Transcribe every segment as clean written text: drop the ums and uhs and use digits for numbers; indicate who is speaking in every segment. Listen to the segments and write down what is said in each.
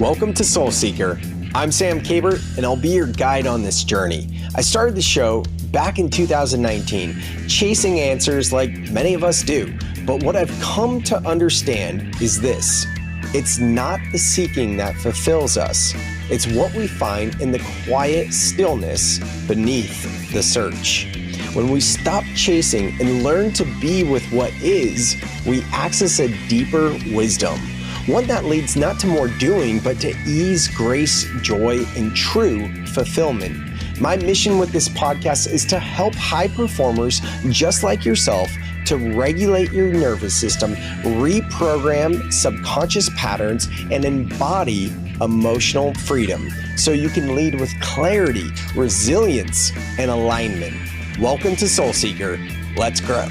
Speaker 1: Welcome to Soul Seeker. I'm Sam Kabert, and I'll be your guide on this journey. I started the show back in 2019, chasing answers like many of us do. But what I've come to understand is this: it's not the seeking that fulfills us. It's what we find in the quiet stillness beneath the search. When we stop chasing and learn to be with what is, we access a deeper wisdom. One that leads not to more doing, but to ease, grace, joy, and true fulfillment. My mission with this podcast is to help high performers just like yourself to regulate your nervous system, reprogram subconscious patterns, and embody emotional freedom so you can lead with clarity, resilience, and alignment. Welcome to Soul Seeker. Let's grow.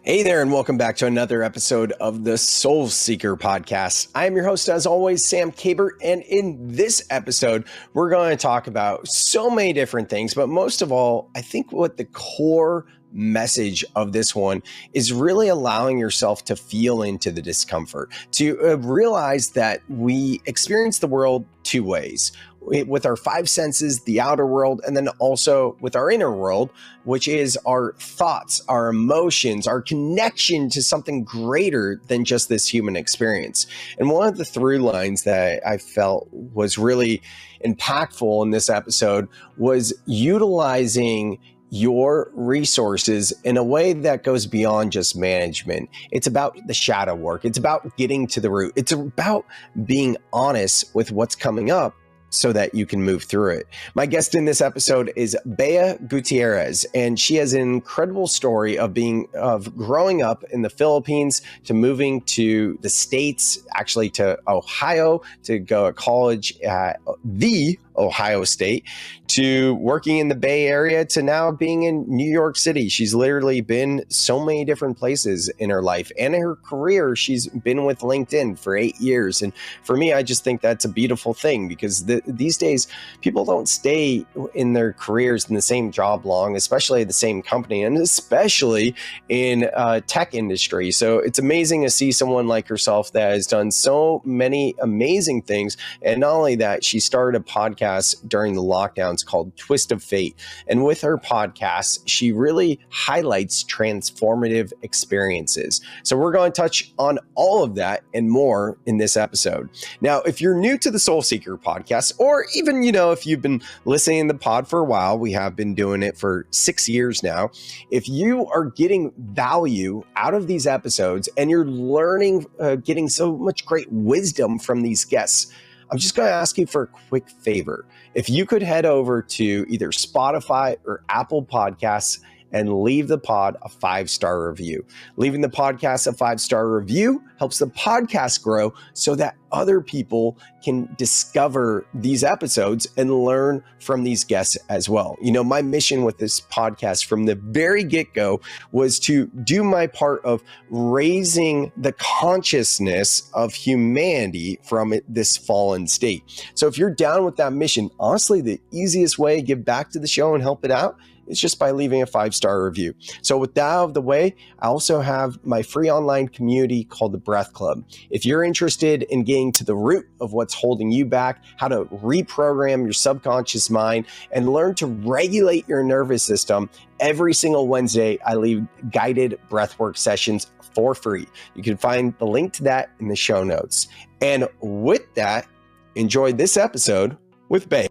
Speaker 1: Hey there, and welcome back to another episode of the Soul Seeker podcast. I am your host, as always, Sam Kabert, and in this episode, we're going to talk about so many different things, but most of all, I think what the core message of this one is really allowing yourself to feel into the discomfort, to realize that we experience the world two ways. With our five senses, the outer world, and then also with our inner world, which is our thoughts, our emotions, our connection to something greater than just this human experience. And one of the through lines that I felt was really impactful in this episode was utilizing your resources in a way that goes beyond just management. It's about the shadow work. It's about getting to the root. It's about being honest with what's coming up so that you can move through it. My guest in this episode is Bea Gutierrez, and she has an incredible story of growing up in the Philippines to moving to the States, actually to Ohio to go to college at the Ohio State, to working in the Bay Area, to now being in New York City. She's literally been so many different places in her life and in her career. She's been with LinkedIn for 8 years. And for me, I just think that's a beautiful thing, because these days people don't stay in their careers in the same job long, especially the same company, and especially in tech industry. So it's amazing to see someone like herself that has done so many amazing things. And not only that, she started a podcast during the lockdowns called Twist of Fate. And with her podcast, she really highlights transformative experiences. So we're going to touch on all of that and more in this episode. Now, if you're new to the Soul Seeker podcast, or even, if you've been listening to the pod for a while, we have been doing it for 6 years now. If you are getting value out of these episodes and you're learning, getting so much great wisdom from these guests, I'm just going to ask you for a quick favor. If you could head over to either Spotify or Apple Podcasts and leave the pod a 5-star review. Leaving the podcast a 5-star review helps the podcast grow so that other people can discover these episodes and learn from these guests as well. My mission with this podcast from the very get-go was to do my part of raising the consciousness of humanity from this fallen state. So if you're down with that mission, honestly, the easiest way to give back to the show and help it out is just by leaving a 5-star review. So with that out of the way, I also have my free online community called the Breath Club. If you're interested in getting to the root of what's holding you back, how to reprogram your subconscious mind, and learn to regulate your nervous system, every single Wednesday, I leave guided breathwork sessions for free. You can find the link to that in the show notes. And with that, enjoy this episode with Bea.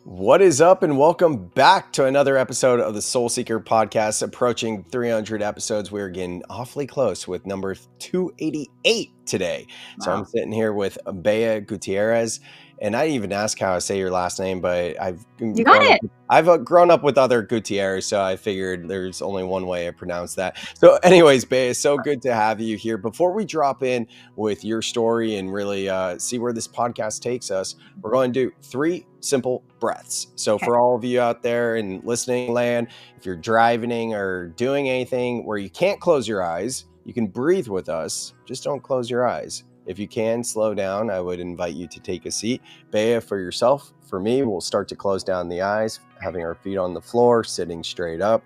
Speaker 1: What is up, and welcome back to another episode of the Soul Seeker podcast. Approaching 300 episodes. We're getting awfully close with number 288 today. Wow. So I'm sitting here with Bea Gutierrez, and I didn't even ask how I say your last name, but I've grown up with other Gutierrez, so I figured there's only one way to pronounce that. So anyways, Bea, it's so good to have you here. Before we drop in with your story and really see where this podcast takes us, we're going to do 3 simple breaths. So for all of you out there in listening land, if you're driving or doing anything where you can't close your eyes, you can breathe with us. Just don't close your eyes. If you can slow down, I would invite you to take a seat. Bea, for yourself, for me, we'll start to close down the eyes, having our feet on the floor, sitting straight up,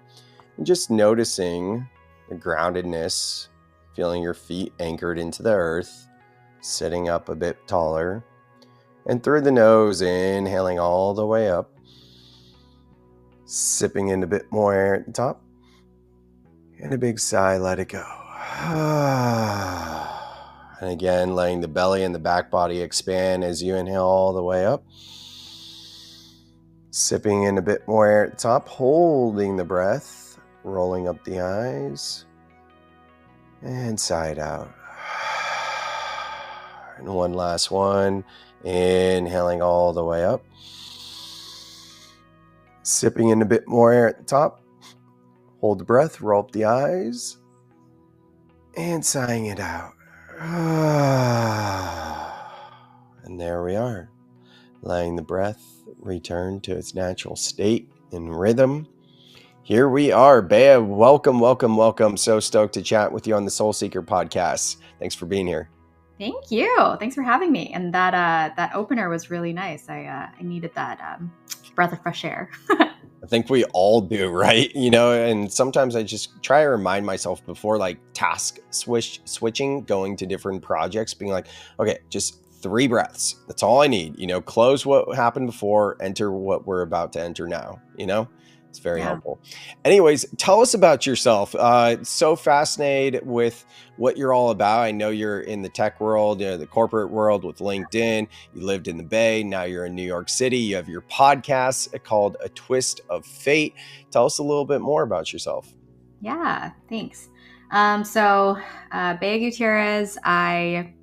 Speaker 1: and just noticing the groundedness, feeling your feet anchored into the earth, sitting up a bit taller. And through the nose, inhaling all the way up, sipping in a bit more air at the top, and a big sigh, let it go. And again, letting the belly and the back body expand as you inhale all the way up. Sipping in a bit more air at the top, holding the breath, rolling up the eyes, and sigh it out. And one last one, inhaling all the way up. Sipping in a bit more air at the top, hold the breath, roll up the eyes, and sighing it out. And there we are, letting the breath return to its natural state and rhythm. Here we are. Bea, welcome, welcome, welcome. So stoked to chat with you on the Soul Seeker podcast. Thanks for being here.
Speaker 2: Thank you. Thanks for having me. And that opener was really nice. I needed that breath of fresh air.
Speaker 1: I think we all do, right? And sometimes I just try to remind myself before like task switching, going to different projects, being like, okay, just 3 breaths. That's all I need. Close what happened before, enter what we're about to enter now. It's very helpful. Anyways, tell us about yourself. So fascinated with what you're all about. I know you're in the tech world, the corporate world with LinkedIn. You lived in the Bay. Now you're in New York City. You have your podcast called A Twist of Fate. Tell us a little bit more about yourself.
Speaker 2: Yeah, thanks. So Bea Gutierrez, I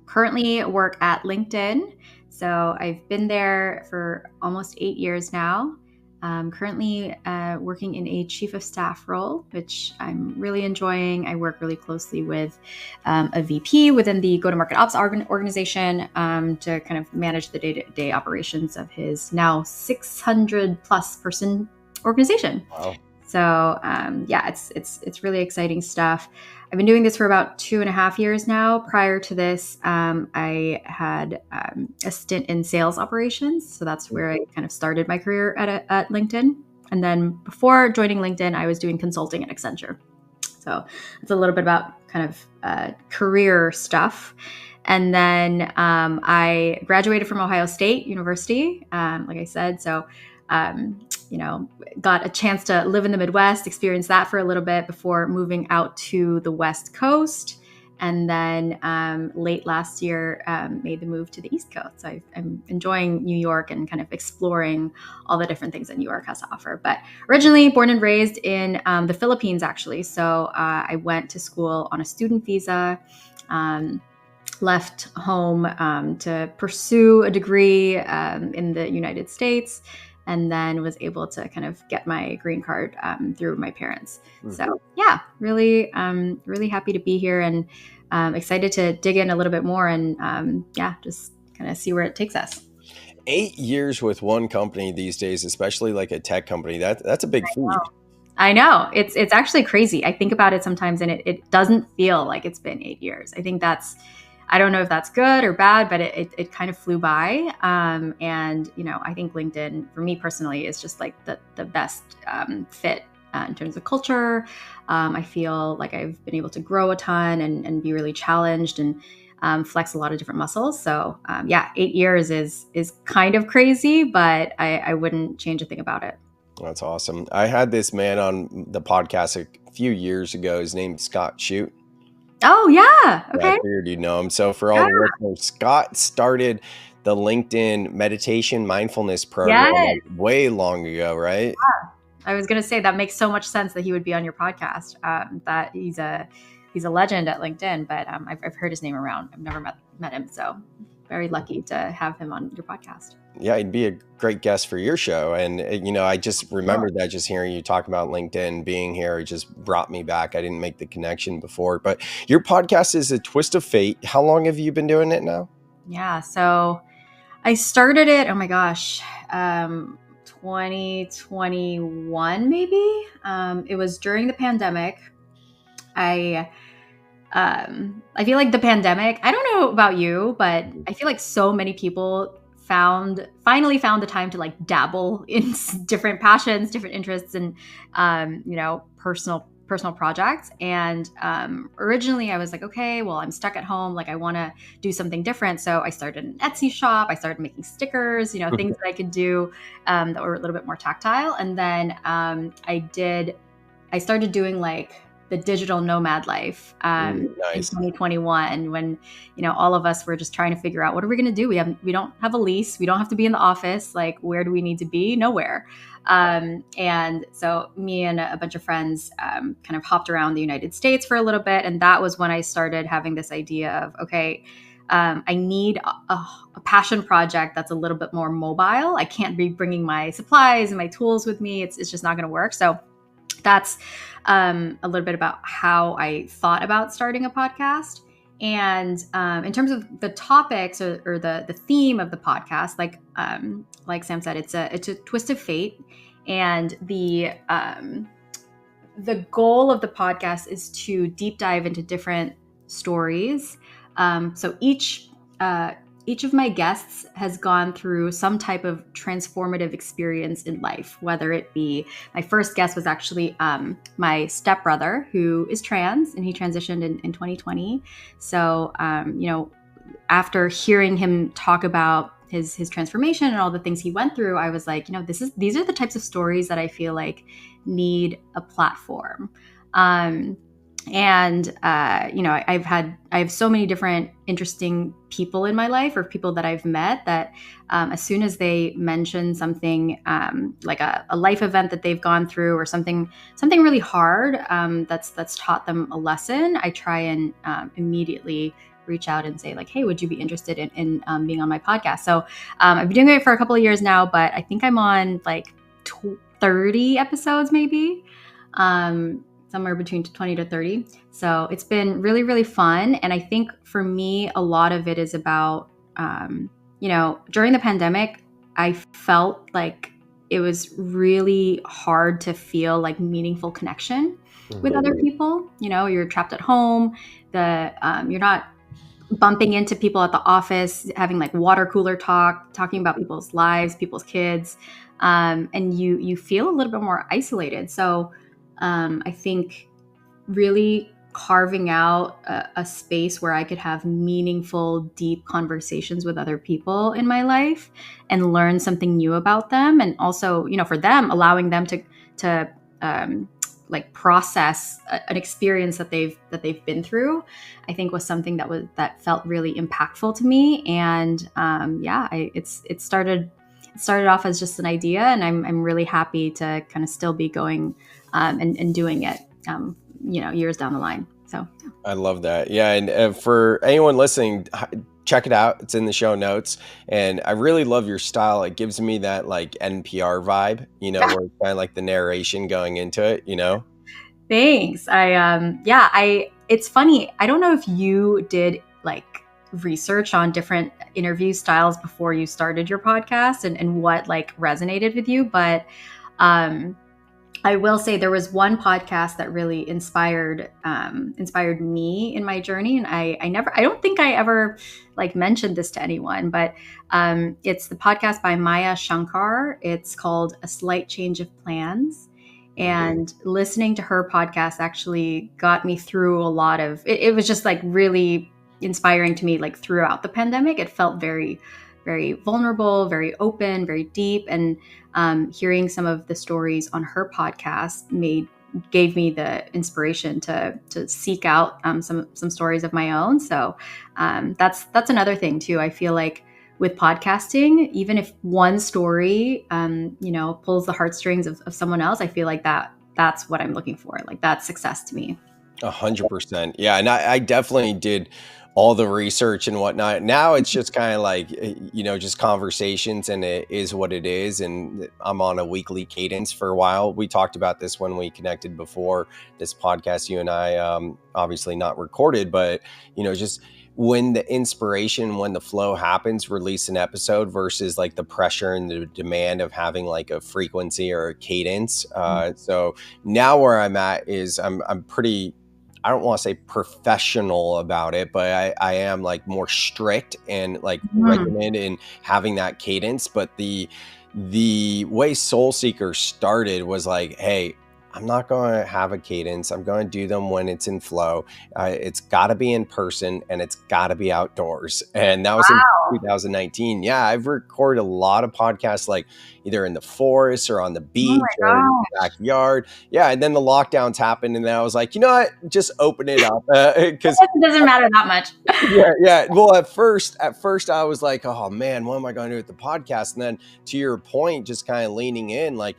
Speaker 2: currently work at LinkedIn. So I've been there for almost 8 years now. Currently working in a chief of staff role, which I'm really enjoying. I work really closely with a VP within the go-to-market ops organization to kind of manage the day-to-day operations of his now 600 plus person organization.
Speaker 1: Wow.
Speaker 2: So it's really exciting stuff. I've been doing this for about 2.5 years now. Prior to this, I had a stint in sales operations. So that's where I kind of started my career at LinkedIn. And then before joining LinkedIn, I was doing consulting at Accenture. So it's a little bit about kind of career stuff. And then I graduated from Ohio State University, like I said. So got a chance to live in the Midwest, experience that for a little bit before moving out to the West Coast. And then late last year, made the move to the East Coast. So I'm enjoying New York and kind of exploring all the different things that New York has to offer. But originally born and raised in the Philippines, actually. So I went to school on a student visa, left home to pursue a degree in the United States, and then was able to kind of get my green card through my parents. Mm-hmm. So yeah, really happy to be here and excited to dig in a little bit more and just kind of see where it takes us.
Speaker 1: 8 years with one company these days, especially like a tech company, that's a big feat.
Speaker 2: I know. It's actually crazy. I think about it sometimes and it doesn't feel like it's been 8 years. I think I don't know if that's good or bad, but it kind of flew by. And, I think LinkedIn, for me personally, is just like the best fit in terms of culture. I feel like I've been able to grow a ton and be really challenged and flex a lot of different muscles. So 8 years is kind of crazy, but I wouldn't change a thing about it.
Speaker 1: That's awesome. I had this man on the podcast a few years ago. His name's Scott Shute.
Speaker 2: Oh, yeah. Okay.
Speaker 1: I figured you'd know him. So for all the listeners, Scott started the LinkedIn meditation mindfulness program like way long ago, right?
Speaker 2: Yeah. I was going to say that makes so much sense that he would be on your podcast, that he's a legend at LinkedIn, but I've heard his name around. I've never met him. So very lucky to have him on your podcast.
Speaker 1: Yeah, he'd be a great guest for your show. And, I just remembered that just hearing you talk about LinkedIn being here, it just brought me back. I didn't make the connection before, but your podcast is A Twist of Fate. How long have you been doing it now?
Speaker 2: Yeah, so I started it, 2021, maybe. It was during the pandemic. I feel like the pandemic, I don't know about you, but I feel like so many people finally found the time to like dabble in different passions, different interests, and personal personal projects. And originally I was like, okay, well, I'm stuck at home. Like I want to do something different. So I started an Etsy shop. I started making stickers, things that I could do that were a little bit more tactile. And then I started doing like the digital nomad life in
Speaker 1: Nice.
Speaker 2: 2021 when, all of us were just trying to figure out what are we going to do? We don't have a lease. We don't have to be in the office. Like, where do we need to be? Nowhere. And so me and a bunch of friends kind of hopped around the United States for a little bit. And that was when I started having this idea of, okay, I need a passion project that's a little bit more mobile. I can't be bringing my supplies and my tools with me. It's just not going to work. So that's a little bit about how I thought about starting a podcast. And in terms of the topics or the theme of the podcast, like Sam said, it's a twist of fate, and the goal of the podcast is to deep dive into different stories. So each of my guests has gone through some type of transformative experience in life, whether it be my first guest was actually my stepbrother, who is trans, and he transitioned in 2020. So, after hearing him talk about his transformation and all the things he went through, I was like, these are the types of stories that I feel like need a platform. I have so many different interesting people in my life, or people that I've met, that as soon as they mention something like a life event that they've gone through, or something really hard that's taught them a lesson, I try and immediately reach out and say like, hey, would you be interested in being on my podcast? So I've been doing it for a couple of years now, but I think I'm on like 30 episodes maybe. Somewhere between 20 to 30. So it's been really, really fun. And I think for me, a lot of it is about, during the pandemic, I felt like it was really hard to feel like meaningful connection with other people. You're trapped at home. You're not bumping into people at the office, having like water cooler talking about people's lives, people's kids. And you feel a little bit more isolated. So I think really carving out a space where I could have meaningful, deep conversations with other people in my life and learn something new about them. And also, for them, allowing them to like process an experience that they've been through, I think was something that felt really impactful to me. And it started off as just an idea, and I'm really happy to kind of still be going and doing it, years down the line. So
Speaker 1: I love that. Yeah. And for anyone listening, check it out. It's in the show notes. And I really love your style. It gives me that like NPR vibe, where it's kind of like the narration going into it,
Speaker 2: Thanks. It's funny. I don't know if you did like research on different interview styles before you started your podcast and what like resonated with you, but I will say there was one podcast that really inspired me in my journey. And I don't think I ever like mentioned this to anyone, but it's the podcast by Maya Shankar. It's called A Slight Change of Plans. And listening to her podcast actually got me through a lot of, it was just like really inspiring to me, like throughout the pandemic. It felt very, very vulnerable, very open, very deep. And hearing some of the stories on her podcast gave me the inspiration to seek out some stories of my own. So that's another thing too. I feel like with podcasting, even if one story pulls the heartstrings of someone else, I feel like that's what I'm looking for. Like that's success to me.
Speaker 1: 100%. Yeah. And I definitely did all the research and whatnot. Now it's just kind of like, just conversations, and it is what it is. And I'm on a weekly cadence for a while. We talked about this when we connected before this podcast, you and I, obviously not recorded, but, just when the inspiration, when the flow happens, release an episode versus like the pressure and the demand of having like a frequency or a cadence. So now where I'm at is I'm pretty, I don't want to say professional about it, but I am like more strict and like regimented in having that cadence. But the way Soul Seeker started was like, hey, I'm not going to have a cadence. I'm going to do them when it's in flow. It's got to be in person and it's got to be outdoors. And that was in
Speaker 2: Wow.
Speaker 1: 2019. Yeah, I've recorded a lot of podcasts, like either in the forest or on the
Speaker 2: Oh my
Speaker 1: beach or in the
Speaker 2: gosh.
Speaker 1: backyard. Yeah, and then the lockdowns happened, and then I was like, you know what, just open it up, because
Speaker 2: It doesn't matter that much.
Speaker 1: yeah. Well, at first I was like, oh man, what am I going to do with the podcast? And then to your point, just kind of leaning in, like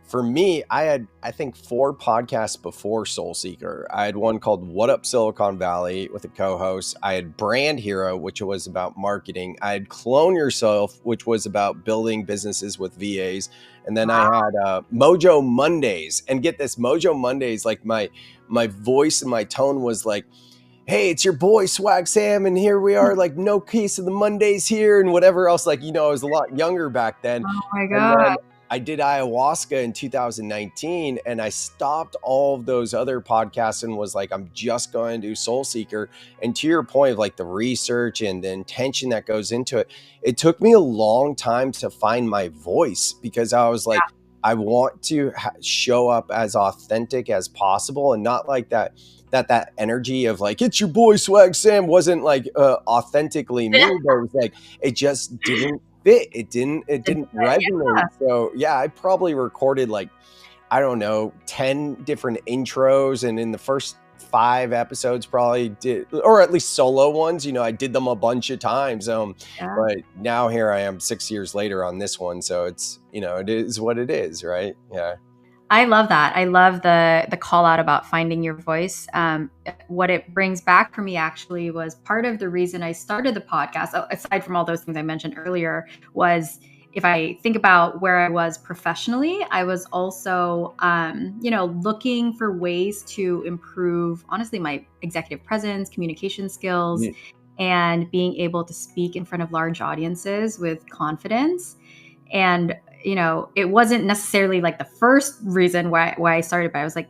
Speaker 1: for me, I had, I think, 4 podcasts before Soul Seeker. I had one called What Up Silicon Valley with a co-host. I had Brand Hero, which was about marketing. I had Clone Yourself, which was about building businesses with VAs. And then I had Mojo Mondays. And get this, Mojo Mondays, like my voice and my tone was like, hey, it's your boy Swag Sam, and here we are, like, no case of the Mondays here and whatever else. Like, I was a lot younger back then.
Speaker 2: Oh my
Speaker 1: And
Speaker 2: god.
Speaker 1: then I did ayahuasca in 2019, and I stopped all of those other podcasts and was like, I'm just going to do Soul Seeker. And to your point of like the research and the intention that goes into it, it took me a long time to find my voice, because I was like, I want to show up as authentic as possible, and not like that energy of like, it's your boy Swag Sam wasn't like authentically me, but it was like, it just didn't fit. It didn't resonate. So yeah, I probably recorded like, I don't know, 10 different intros, and in the first 5 episodes probably did, or at least solo ones, I did them a bunch of times.
Speaker 2: Yeah.
Speaker 1: But now here I am 6 years later on this one, so it's, it is what it is, right? Yeah.
Speaker 2: I love that. I love the call out about finding your voice. What it brings back for me actually was part of the reason I started the podcast, aside from all those things I mentioned earlier, was if I think about where I was professionally, I was also, looking for ways to improve, honestly, my executive presence, communication skills,
Speaker 1: Mm.
Speaker 2: and being able to speak in front of large audiences with confidence. And it wasn't necessarily like the first reason why I started, but I was like,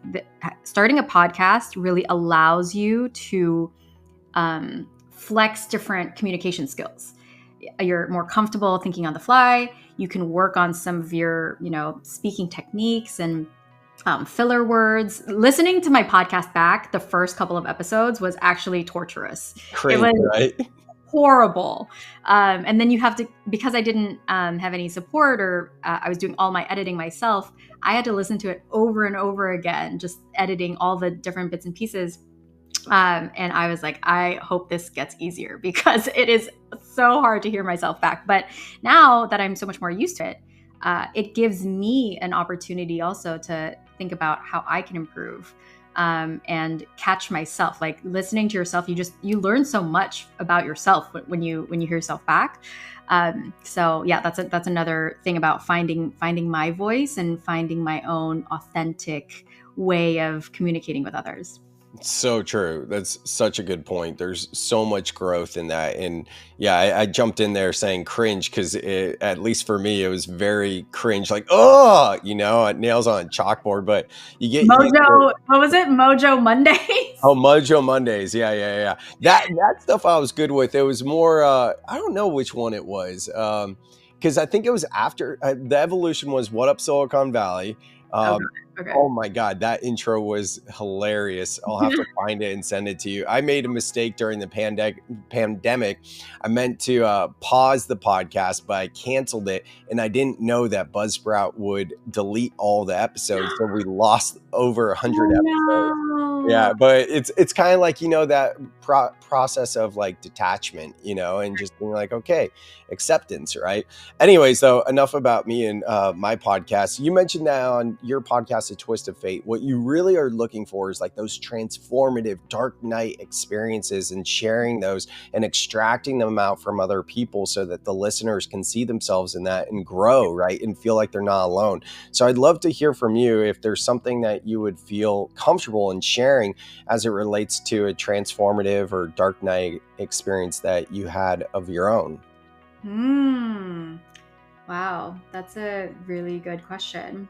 Speaker 2: starting a podcast really allows you to flex different communication skills. You're more comfortable thinking on the fly. You can work on some of your, speaking techniques and filler words. Listening to my podcast back, the first couple of episodes was actually torturous. It
Speaker 1: Cringe,
Speaker 2: was
Speaker 1: right?
Speaker 2: horrible. And then you have to, because I didn't have any support, or I was doing all my editing myself, I had to listen to it over and over again, just editing all the different bits and pieces. And I was like, I hope this gets easier, because it is so hard to hear myself back. But now that I'm so much more used to it, it gives me an opportunity also to think about how I can improve. And catch myself. Like, listening to yourself, you learn so much about yourself when you hear yourself back. So yeah, that's another thing about finding my voice and finding my own authentic way of communicating with others.
Speaker 1: So true. That's such a good point. There's so much growth in that. And yeah, I jumped in there saying cringe because, at least for me, it was very cringe, like, oh, nails on a chalkboard. But you get used to it.
Speaker 2: Mojo, what was it? Mojo Mondays?
Speaker 1: Oh, Mojo Mondays. Yeah. That stuff I was good with. It was more, I don't know which one it was. Because I think it was after the evolution was What Up Silicon Valley.
Speaker 2: Oh,
Speaker 1: Um,
Speaker 2: okay.
Speaker 1: oh my God, that intro was hilarious. I'll have to find it and send it to you. I made a mistake during the pandemic. I meant to pause the podcast, but I canceled it, and I didn't know that Buzzsprout would delete all the episodes, so we lost over 100 episodes.
Speaker 2: No.
Speaker 1: Yeah, but it's kind of like, that process of like detachment, and just being like, okay, acceptance, right? Anyways, though, enough about me and my podcast. You mentioned that on your podcast, A Twist of Fate, what you really are looking for is like those transformative dark night experiences, and sharing those and extracting them out from other people so that the listeners can see themselves in that and grow, right? And feel like they're not alone. So I'd love to hear from you if there's something that you would feel comfortable in sharing as it relates to a transformative or dark night experience that you had of your own.
Speaker 2: Wow, that's a really good question.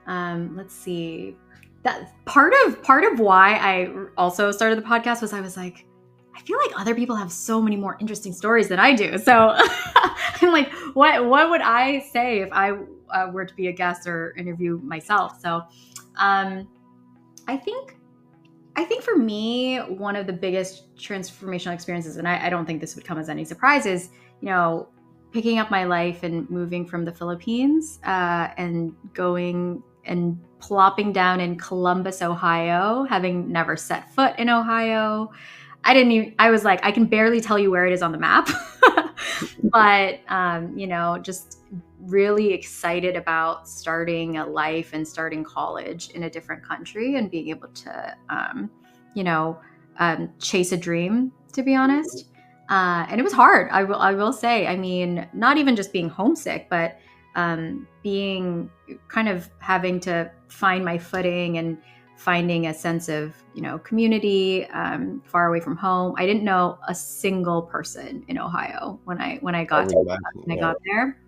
Speaker 2: Let's see. That part of why I also started the podcast was I was like, I feel like other people have so many more interesting stories than I do. So I'm like, what would I say if I were to be a guest or interview myself? So I think for me, one of the biggest transformational experiences, and I don't think this would come as any surprise, is, picking up my life and moving from the Philippines and going and plopping down in Columbus, Ohio, having never set foot in Ohio. I was like, I can barely tell you where it is on the map, but, just really excited about starting a life and starting college in a different country and being able to, chase a dream, to be honest. And it was hard. I will say, I mean, not even just being homesick, but being kind of having to find my footing and finding a sense of, community, far away from home. I didn't know a single person in Ohio when I got there.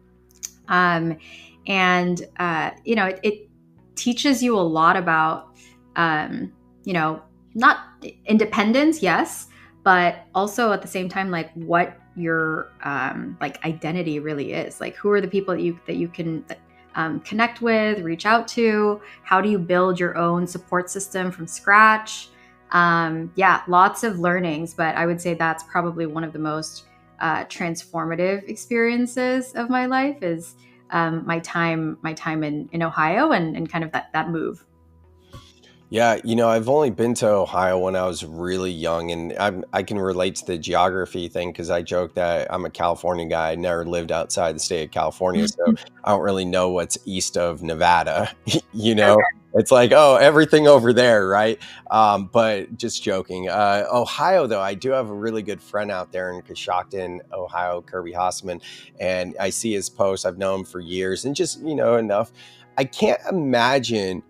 Speaker 2: It teaches you a lot about, not independence, yes, but also at the same time, like what your identity really is. Like, who are the people that you can connect with, reach out to? How do you build your own support system from scratch? Lots of learnings, but I would say that's probably one of the most transformative experiences of my life is my time in Ohio and kind of that move.
Speaker 1: Yeah, I've only been to Ohio when I was really young, and I can relate to the geography thing because I joke that I'm a California guy. I never lived outside the state of California, so I don't really know what's east of Nevada. It's like, oh, everything over there, right? But just joking. Ohio, though, I do have a really good friend out there in Coshocton, Ohio, Kirby Hossman, and I see his posts. I've known him for years, and just enough. I can't imagine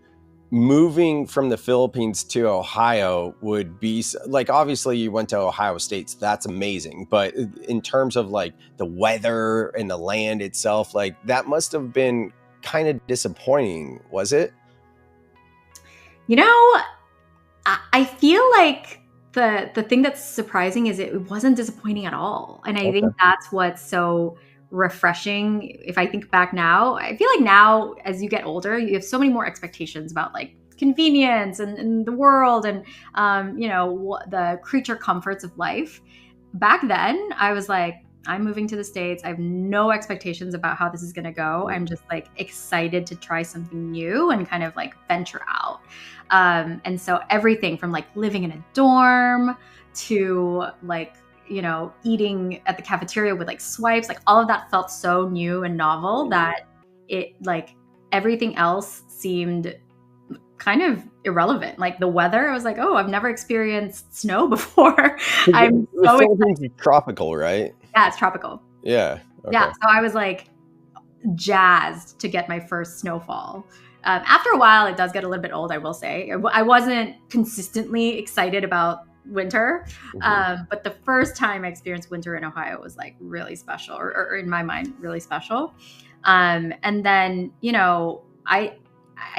Speaker 1: moving from the Philippines to Ohio would be like, obviously you went to Ohio State, so that's amazing. But in terms of like the weather and the land itself, like that must have been kind of disappointing, was it?
Speaker 2: I feel like the thing that's surprising is it wasn't disappointing at all. And I think that's what's so refreshing. If I think back now, I feel like now as you get older, you have so many more expectations about like convenience and the world and, the creature comforts of life. Back then, I was like, I'm moving to the States. I have no expectations about how this is going to go. I'm just like excited to try something new and kind of like venture out. And so everything from like living in a dorm to like, eating at the cafeteria with like swipes, like all of that felt so new and novel that it like everything else seemed kind of irrelevant. Like the weather, I was like, oh, I've never experienced snow before. I'm so excited.
Speaker 1: Tropical, right?
Speaker 2: Yeah, it's tropical.
Speaker 1: Yeah.
Speaker 2: Okay. Yeah. So I was like jazzed to get my first snowfall. After a while, it does get a little bit old, I will say. I wasn't consistently excited about winter. But the first time I experienced winter in Ohio was like really special, or in my mind, really special. And then, I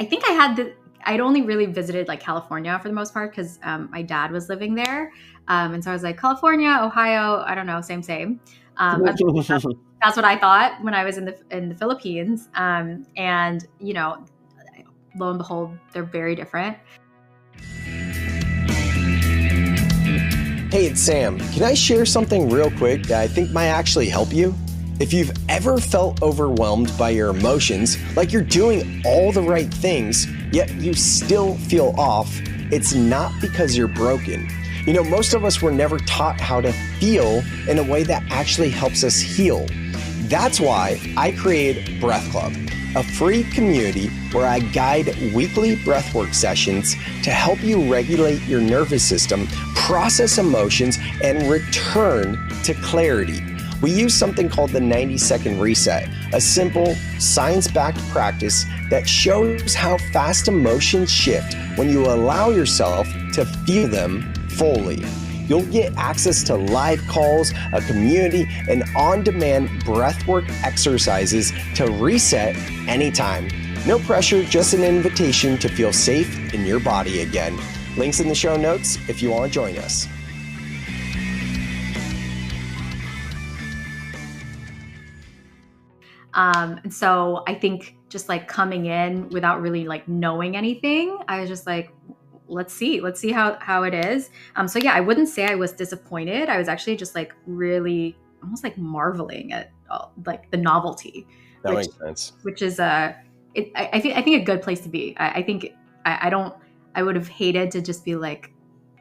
Speaker 2: think I'd only really visited like California for the most part because my dad was living there. And so I was like, California, Ohio, I don't know, same. That's what I thought when I was in the Philippines. And, lo and behold, they're very different.
Speaker 1: Hey, it's Sam. Can I share something real quick that I think might actually help you? If you've ever felt overwhelmed by your emotions, like you're doing all the right things, yet you still feel off, it's not because you're broken. Most of us were never taught how to feel in a way that actually helps us heal. That's why I created Breath Club, a free community where I guide weekly breathwork sessions to help you regulate your nervous system, process emotions, and return to clarity. We use something called the 90-second reset, a simple, science-backed practice that shows how fast emotions shift when you allow yourself to feel them fully. You'll get access to live calls, a community, and on-demand breathwork exercises to reset anytime. No pressure, just an invitation to feel safe in your body again. Links in the show notes if you want to join us.
Speaker 2: And so I think just like coming in without really like knowing anything. I was just like, let's see how it is. So yeah, I wouldn't say I was disappointed. I was actually just like really almost like marveling at like the novelty,
Speaker 1: That makes sense.
Speaker 2: which is I think a good place to be. I think I don't I would have hated to just be like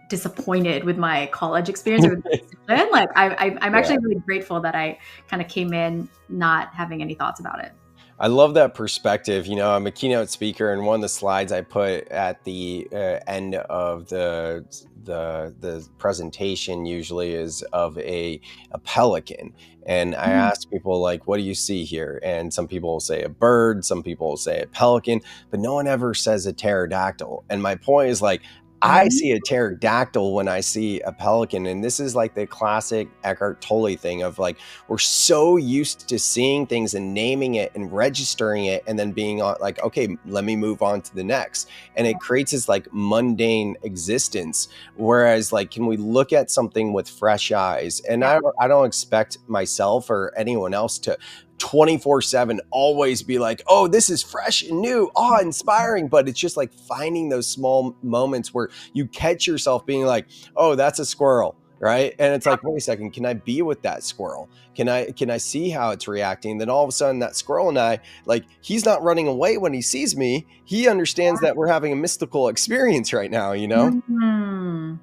Speaker 2: disappointed with my college experience or with my decision. Like I'm actually really grateful that I kind of came in not having any thoughts about it.
Speaker 1: I love that perspective. You know, I'm a keynote speaker, and one of the slides I put at the end of the presentation usually is of a pelican. And I ask people like, "What do you see here?" And some people will say a bird, some people will say a pelican, but no one ever says a pterodactyl. And my point is like, I see a pterodactyl when I see a pelican. And this is like the classic Eckhart Tolle thing of like, we're so used to seeing things and naming it and registering it and then being like, okay, let me move on to the next. And it creates this like mundane existence. Whereas like, can we look at something with fresh eyes? And I don't expect myself or anyone else to 24/7 always be like, oh, this is fresh and new, inspiring. But it's just like finding those small moments where you catch yourself being like, oh, that's a squirrel, right? And it's like, wait a second, can I be with that squirrel? Can I see how it's reacting? Then all of a sudden that squirrel and I, like, he's not running away when he sees me. He understands that we're having a mystical experience right now, you know?
Speaker 2: Mm-hmm.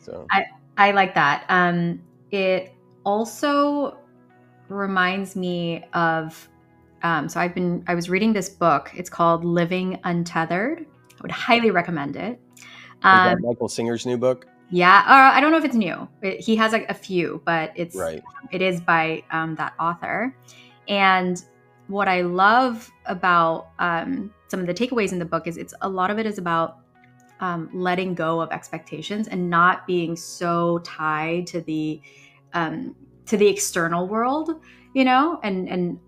Speaker 1: So
Speaker 2: I like that. It also reminds me of so I was reading this book. It's called Living Untethered. I would highly recommend it.
Speaker 1: is that Michael Singer's new book?
Speaker 2: Yeah, I don't know if it's new. He has like a few, but it is by that author. And what I love about some of the takeaways in the book is a lot of it is about letting go of expectations and not being so tied to the external world, you know, and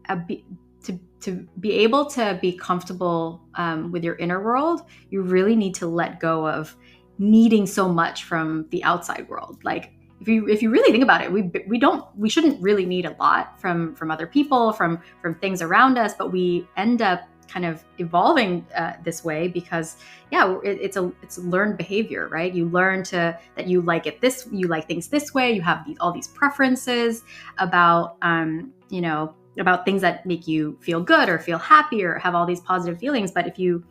Speaker 2: to be able to be comfortable with your inner world, you really need to let go of needing so much from the outside world. Like if you really think about it, we shouldn't really need a lot from other people, from things around us, but we end up kind of evolving this way because it's a learned behavior, right? You learn that you like things this way. You have all these preferences about about things that make you feel good or feel happy or have all these positive feelings. But if you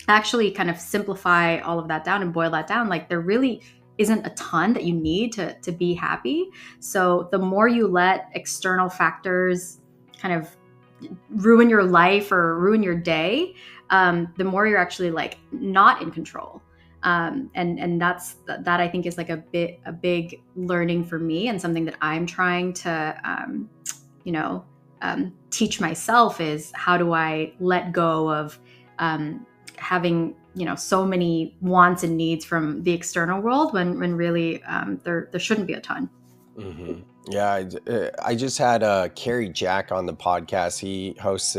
Speaker 2: actually kind of simplify all of that down and boil that down, like there really isn't a ton that you need to be happy. So the more you let external factors kind of ruin your life or ruin your day, the more you're actually like not in control. And that I think is like a big learning for me, and something that I'm trying to teach myself is how do I let go of having so many wants and needs from the external world when really there shouldn't be a ton.
Speaker 1: Mm-hmm. Yeah, I just had Carrie Jack on the podcast. He hosts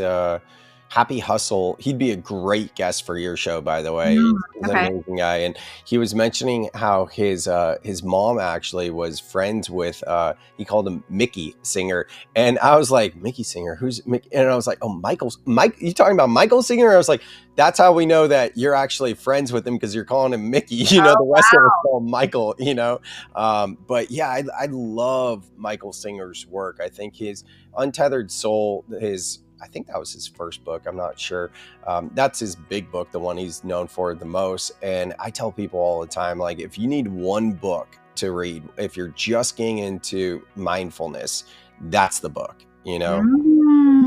Speaker 1: Happy Hustle. He'd be a great guest for your show, by the way. He's an amazing guy, and he was mentioning how his mom actually was friends with he called him Mickey Singer, and I was like, Mickey Singer, who's Mickey? And I was like, oh, Mike, you talking about Michael Singer? I was like, that's how we know that you're actually friends with him, because you're calling him Mickey. You know, the rest of us call him Michael. You know, but yeah, I love Michael Singer's work. I think his Untethered Soul, I think that was his first book. I'm not sure. That's his big book, the one he's known for the most. And I tell people all the time, like, if you need one book to read, if you're just getting into mindfulness, that's the book, you know?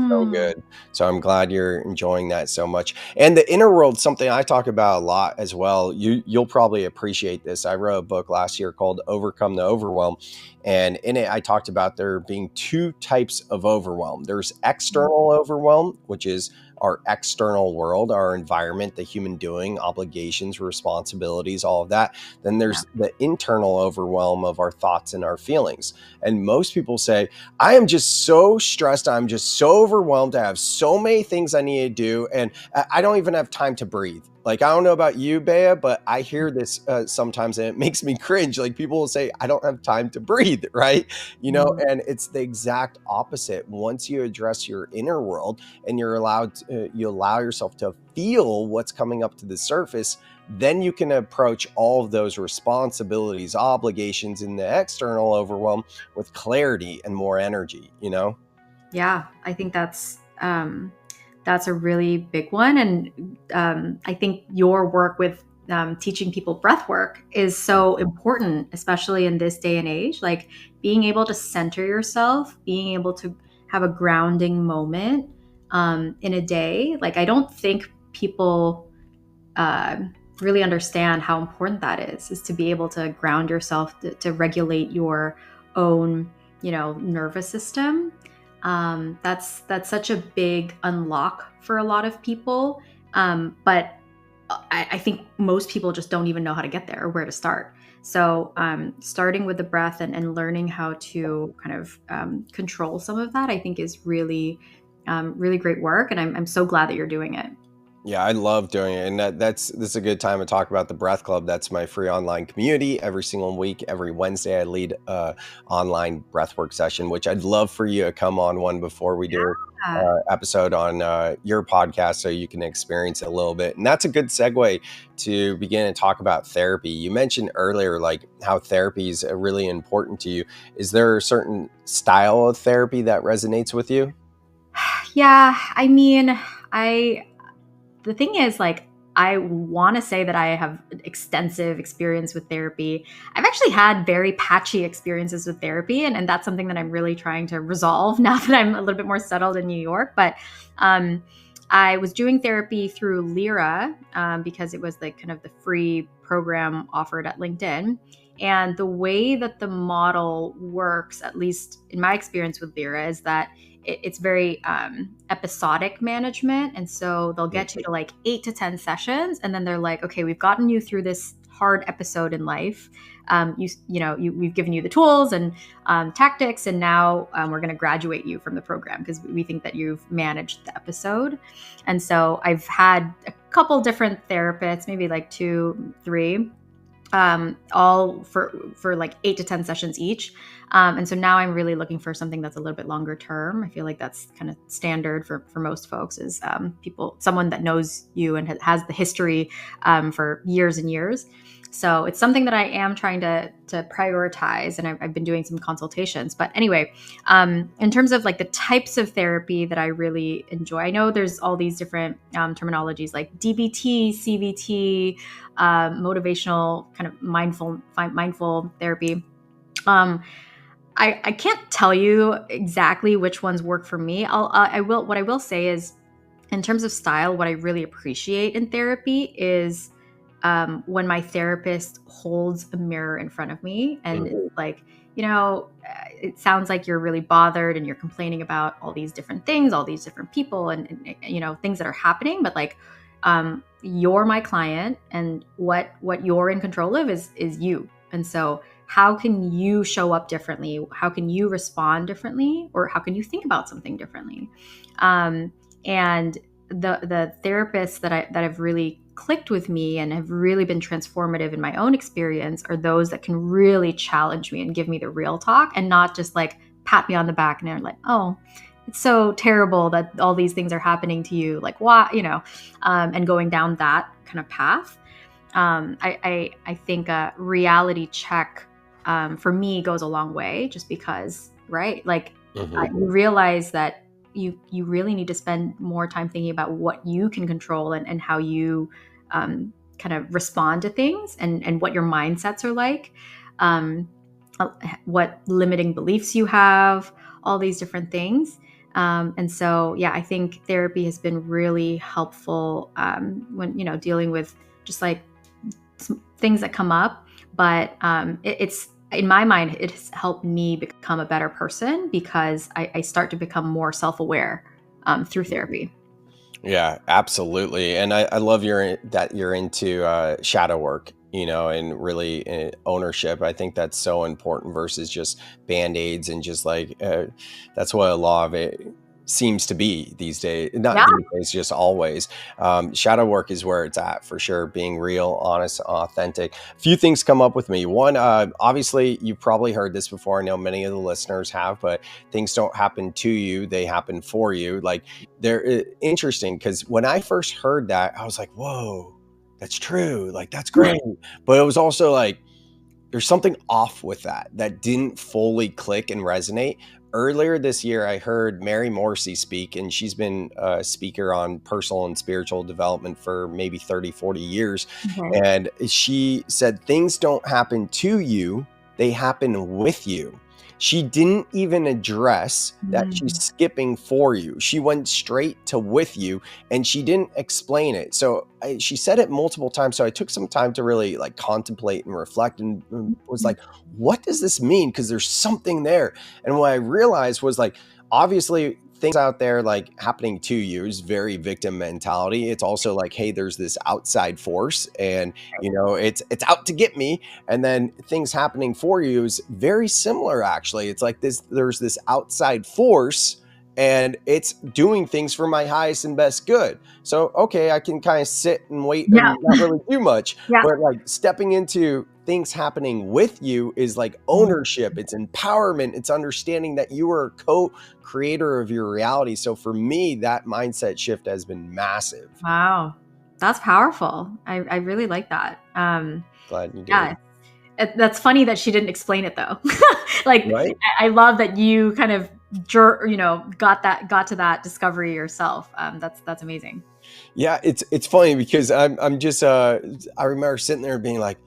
Speaker 1: So good. So I'm glad you're enjoying that so much. And the inner world, something I talk about a lot as well. You'll probably appreciate this. I wrote a book last year called Overcome the Overwhelm. And in it, I talked about there being two types of overwhelm. There's external overwhelm, which is our external world, our environment, the human doing, obligations, responsibilities, all of that. Then there's the internal overwhelm of our thoughts and our feelings. And most people say, I am just so stressed. I'm just so overwhelmed. I have so many things I need to do. And I don't even have time to breathe. Like, I don't know about you, Bea, but I hear this sometimes and it makes me cringe. Like, people will say, I don't have time to breathe, right?
Speaker 2: Mhm.
Speaker 1: And it's the exact opposite. Once you address your inner world and you allow yourself to feel what's coming up to the surface, then you can approach all of those responsibilities, obligations, and the external overwhelm with clarity and more energy.
Speaker 2: Yeah, I think that's a really big one, and I think your work with teaching people breath work is so important, especially in this day and age. Like being able to center yourself, being able to have a grounding moment in a day. Like I don't think people uh, really understand how important that is to be able to ground yourself, to regulate your own, nervous system. That's such a big unlock for a lot of people. But I think most people just don't even know how to get there or where to start. So, starting with the breath and learning how to kind of control some of that, I think is really, really great work. And I'm so glad that you're doing it.
Speaker 1: Yeah, I love doing it. And this is a good time to talk about the Breath Club. That's my free online community. Every single week, every Wednesday, I lead a online breathwork session, which I'd love for you to come on one before we do
Speaker 2: Yeah.
Speaker 1: episode on your podcast so you can experience it a little bit. And that's a good segue to begin to talk about therapy. You mentioned earlier, like how therapy is really important to you. Is there a certain style of therapy that resonates with you?
Speaker 2: Yeah, I mean, I the thing is, like, I want to say that I have extensive experience with therapy. I've actually had very patchy experiences with therapy, and that's something that I'm really trying to resolve now that I'm a little bit more settled in New York. But um, I was doing therapy through Lyra because it was like kind of the free program offered at LinkedIn. And the way that the model works, at least in my experience with Lyra, is that it's very episodic management. And so they'll get you to like 8 to 10 sessions. And then they're like, okay, we've gotten you through this hard episode in life. We've given you the tools and tactics, and now we're going to graduate you from the program because we think that you've managed the episode. And so I've had a couple different therapists, maybe like 2, 3, all for like 8 to 10 sessions each. And so now I'm really looking for something that's a little bit longer term. I feel like that's kind of standard for most folks is someone that knows you and has the history for years and years. So it's something that I am trying to prioritize, and I've been doing some consultations. But anyway, in terms of like the types of therapy that I really enjoy, I know there's all these different terminologies like DBT, CBT, motivational kind of mindful therapy. I can't tell you exactly which ones work for me. What I will say is, in terms of style, what I really appreciate in therapy is when my therapist holds a mirror in front of me and
Speaker 1: Mhm.
Speaker 2: it's like, it sounds like you're really bothered and you're complaining about all these different things, all these different people, and things that are happening. But like, you're my client, and what you're in control of is you. And so, how can you show up differently? How can you respond differently, or how can you think about something differently? And the therapists that have really clicked with me and have really been transformative in my own experience are those that can really challenge me and give me the real talk, and not just like pat me on the back and they're like, oh, it's so terrible that all these things are happening to you, like why, and going down that kind of path. I think a reality check for me goes a long way, just because, right, like
Speaker 1: Mhm.
Speaker 2: you realize that you really need to spend more time thinking about what you can control, and how you kind of respond to things, and what your mindsets are like, um, what limiting beliefs you have, all these different things. And so, yeah, I think therapy has been really helpful when dealing with just like things that come up. But it's in my mind, it has helped me become a better person because I start to become more self-aware through therapy.
Speaker 1: Yeah, absolutely. And I love that you're into shadow work, and really ownership. I think that's so important versus just band-aids and just like that's what a lot of it seems to be these days. Not
Speaker 2: Yeah.
Speaker 1: these days, just always. Shadow work is where it's at for sure. Being real, honest, authentic. A few things come up with me. One, obviously, you've probably heard this before. I know many of the listeners have, but things don't happen to you; they happen for you. Like they're interesting because when I first heard that, I was like, "Whoa, that's true! Like that's great." But it was also like there's something off with that didn't fully click and resonate. Earlier this year, I heard Mary Morrissey speak, and she's been a speaker on personal and spiritual development for maybe 30, 40 years.
Speaker 2: Okay.
Speaker 1: And she said, things don't happen to you, they happen with you. She didn't even address that she's
Speaker 2: Mm.
Speaker 1: skipping for you. She went straight to with you, and she didn't explain it. So she said it multiple times. So I took some time to really like contemplate and reflect, and was like, what does this mean? Because there's something there. And what I realized was like, obviously, things out there like happening to you is very victim mentality. It's also like, hey, there's this outside force, and it's out to get me. And then things happening for you is very similar. Actually, it's like there's this outside force, and it's doing things for my highest and best good. So, okay, I can kind of sit and wait
Speaker 2: Yeah.
Speaker 1: and not really do much.
Speaker 2: Yeah.
Speaker 1: But like stepping into things happening with you is like ownership, it's empowerment, it's understanding that you are a co-creator of your reality. So for me, that mindset shift has been massive.
Speaker 2: Wow. That's powerful. I really like that.
Speaker 1: Glad you
Speaker 2: Yeah.
Speaker 1: did.
Speaker 2: That's funny that she didn't explain it though. Like
Speaker 1: Right?
Speaker 2: I love that you kind of got to that discovery yourself. That's amazing.
Speaker 1: Yeah, it's funny because I'm just I remember sitting there being like,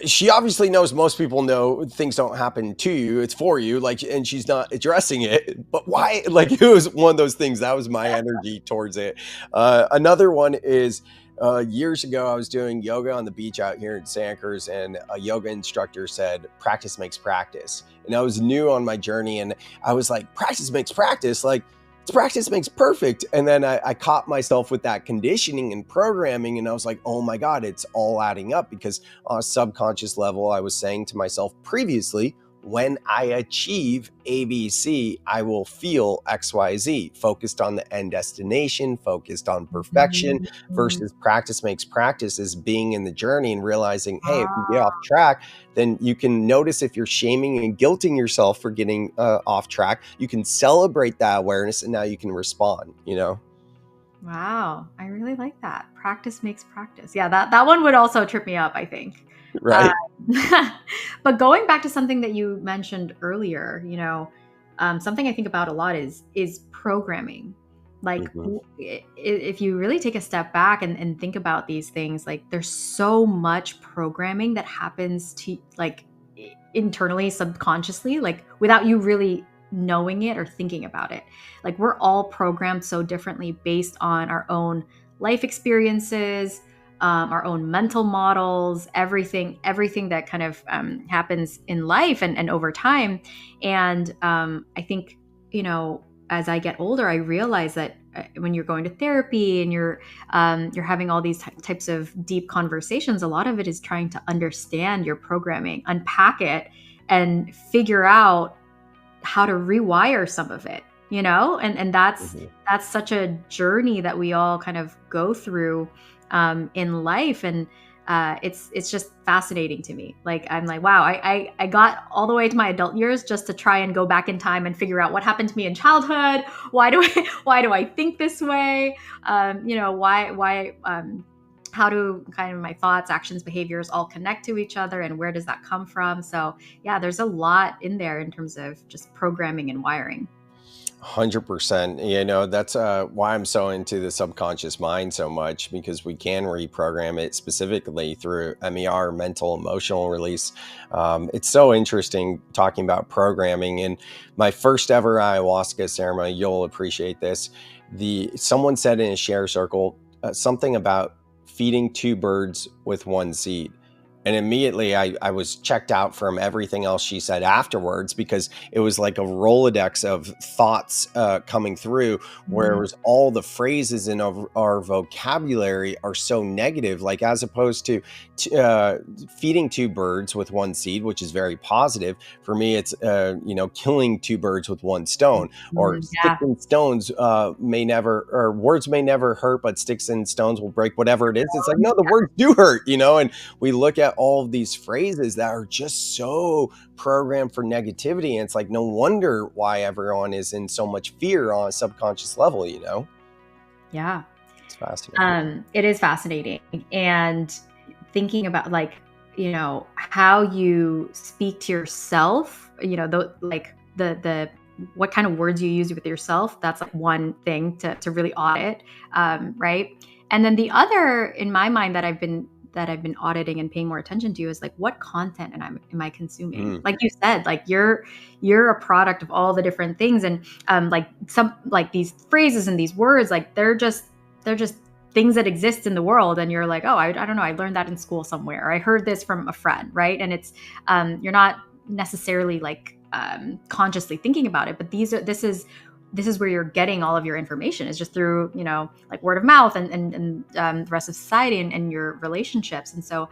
Speaker 1: she obviously knows most people know things don't happen to you, it's for you, like, and she's not addressing it. But why? Like, it was one of those things. That was my energy towards it. Another one is years ago I was doing yoga on the beach out here in Santa Cruz, and a yoga instructor said practice makes practice, and I was new on my journey, and I was like, practice makes practice, like practice makes perfect. And then I caught myself with that conditioning and programming, and I was like, oh my God, it's all adding up. Because on a subconscious level, I was saying to myself previously, when I achieve ABC, I will feel XYZ, focused on the end destination, focused on perfection, versus practice makes practice is being in the journey and realizing, hey, if you get off track, then you can notice if you're shaming and guilting yourself for getting off track. You can celebrate that awareness, and now you can respond,
Speaker 2: Wow. I really like that. Practice makes practice. Yeah, that one would also trip me up, I think.
Speaker 1: Right.
Speaker 2: But going back to something that you mentioned earlier, something I think about a lot is programming. Like if you really take a step back and think about these things, like there's so much programming that happens to like internally, subconsciously, like without you really knowing it or thinking about it. Like we're all programmed so differently based on our own life experiences, our own mental models, everything that kind of happens in life and over time. And I think, as I get older, I realize that when you're going to therapy and you're having all these types of deep conversations, a lot of it is trying to understand your programming, unpack it, and figure out how to rewire some of it. And that's such a journey that we all kind of go through in life. And it's just fascinating to me. Like, I'm like, wow, I got all the way to my adult years just to try and go back in time and figure out what happened to me in childhood. Why do I think this way? How do kind of my thoughts, actions, behaviors all connect to each other, and where does that come from? So yeah, there's a lot in there in terms of just programming and wiring.
Speaker 1: 100%. That's why I'm so into the subconscious mind so much, because we can reprogram it specifically through MER, mental emotional release. It's so interesting talking about programming. And my first ever ayahuasca ceremony, you'll appreciate this. Someone said in a share circle something about feeding two birds with one seed. And immediately I was checked out from everything else she said afterwards, because it was like a Rolodex of thoughts coming through,
Speaker 2: Mhm.
Speaker 1: whereas all the phrases in our vocabulary are so negative, like as opposed to feeding two birds with one seed, which is very positive. For me, it's, killing two birds with one stone, or sticks
Speaker 2: Yeah.
Speaker 1: and stones may never, or words may never hurt, but sticks and stones will break, whatever it is. It's like, no, the words do hurt, and we look at all of these phrases that are just so programmed for negativity. And it's like, no wonder why everyone is in so much fear on a subconscious level.
Speaker 2: Yeah.
Speaker 1: It's fascinating.
Speaker 2: It is fascinating. And thinking about how you speak to yourself, the what kind of words you use with yourself, that's like one thing to really audit. Right. And then the other in my mind that I've been auditing and paying more attention to is like, what content am I consuming?
Speaker 1: Mm.
Speaker 2: Like you said, like you're a product of all the different things. And like some like these phrases and these words, like they're just things that exist in the world, and you're like, oh, I don't know, I learned that in school somewhere, or I heard this from a friend, right? And it's you're not necessarily like consciously thinking about it, but this is where you're getting all of your information, is just through like word of mouth and the rest of society and your relationships. And so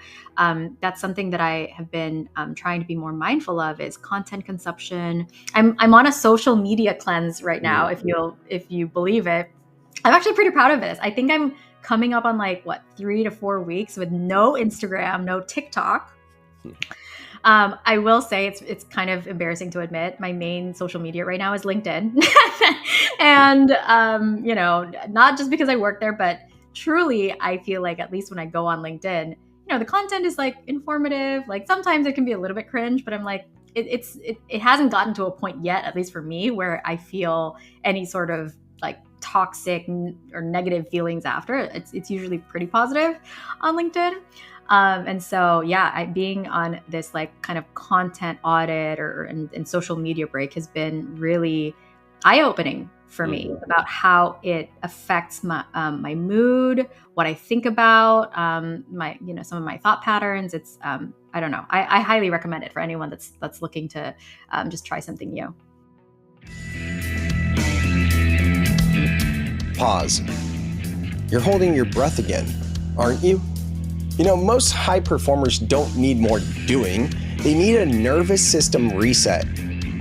Speaker 2: that's something that I have been trying to be more mindful of, is content consumption. I'm on a social media cleanse right now,
Speaker 1: Mm.
Speaker 2: if you believe it. I'm actually pretty proud of this. I think I'm coming up on like 3 to 4 weeks with no Instagram, no TikTok. I will say it's kind of embarrassing to admit, my main social media right now is LinkedIn, and not just because I work there, but truly I feel like, at least when I go on LinkedIn, the content is like informative. Like sometimes it can be a little bit cringe, but I'm like, it hasn't gotten to a point yet, at least for me, where I feel any sort of like toxic or negative feelings after. It's usually pretty positive on LinkedIn. And so, yeah, being on this like kind of content audit and social media break has been really eye-opening for me,
Speaker 1: Mhm.
Speaker 2: about how it affects my mood, what I think about, my some of my thought patterns. It's I don't know. I highly recommend it for anyone that's looking to just try something new.
Speaker 1: Pause. You're holding your breath again, aren't you? Most high performers don't need more doing, they need a nervous system reset.